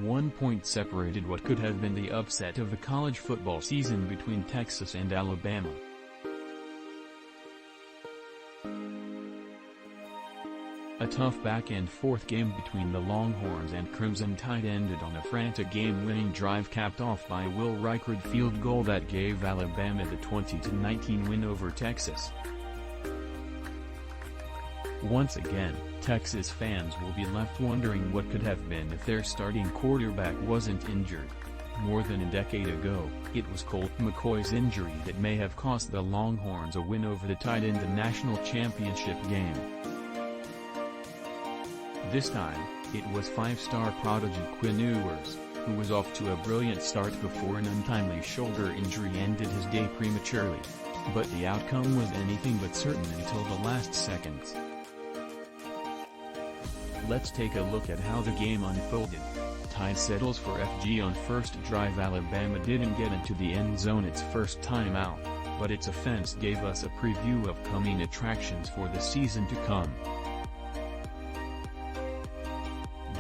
1 point separated what could have been the upset of the college football season between Texas and Alabama. A tough back-and-forth game between the Longhorns and Crimson Tide ended on a frantic game-winning drive capped off by Will Reichard field goal that gave Alabama the 20-19 win over Texas. Once again, Texas fans will be left wondering what could have been if their starting quarterback wasn't injured. More than a decade ago, it was Colt McCoy's injury that may have cost the Longhorns a win over the Tide in the national championship game. This time, it was five-star prodigy Quinn Ewers, who was off to a brilliant start before an untimely shoulder injury ended his day prematurely. But the outcome was anything but certain until the last seconds. Let's take a look at how the game unfolded. Tide settles for FG on first drive. Alabama didn't get into the end zone its first time out, but its offense gave us a preview of coming attractions for the season to come.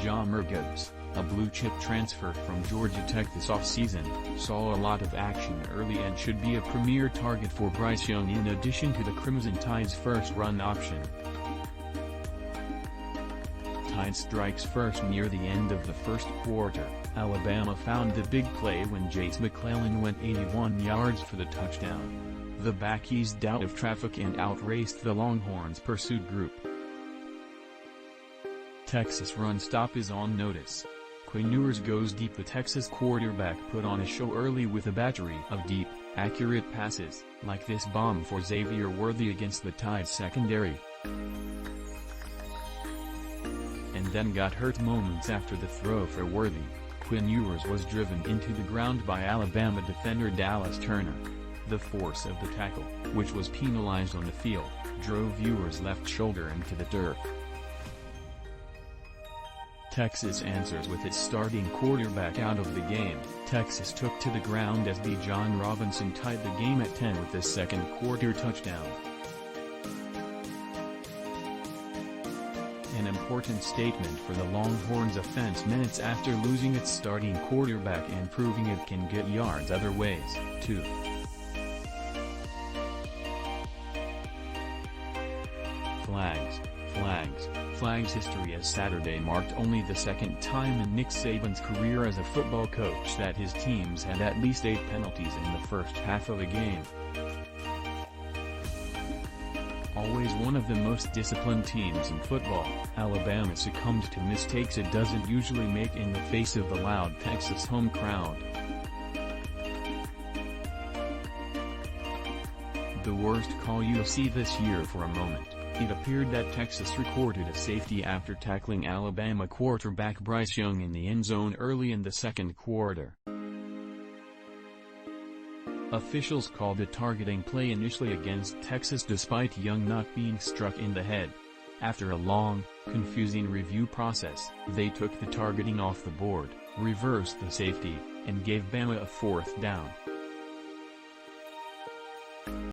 Jahmyr Gibbs, a blue-chip transfer from Georgia Tech this offseason, saw a lot of action early and should be a premier target for Bryce Young in addition to the Crimson Tide's first run option. Tide strikes first near the end of the first quarter. Alabama found the big play when Jase McClellan went 81 yards for the touchdown. The back eased out of traffic and outraced the Longhorns' pursuit group. Texas run stop is on notice. Quinn Ewers goes deep. The Texas quarterback put on a show early with a battery of deep, accurate passes, like this bomb for Xavier Worthy against the Tide secondary. And then got hurt moments after the throw for Worthy. Quinn Ewers was driven into the ground by Alabama defender Dallas Turner. The force of the tackle, which was penalized on the field, drove Ewers' left shoulder into the dirt. Texas answers with its starting quarterback out of the game. Texas took to the ground as Bijan Robinson tied the game at 10 with the second quarter touchdown. An important statement for the Longhorns offense minutes after losing its starting quarterback and proving it can get yards other ways, too. Flags history as Saturday marked only the second time in Nick Saban's career as a football coach that his teams had at least 8 penalties in the first half of a game. Always one of the most disciplined teams in football, Alabama succumbed to mistakes it doesn't usually make in the face of the loud Texas home crowd. The worst call you'll see this year for a moment. It appeared that Texas recorded a safety after tackling Alabama quarterback Bryce Young in the end zone early in the second quarter. Officials called a targeting play initially against Texas despite Young not being struck in the head. After a long, confusing review process, they took the targeting off the board, reversed the safety, and gave Bama a fourth down.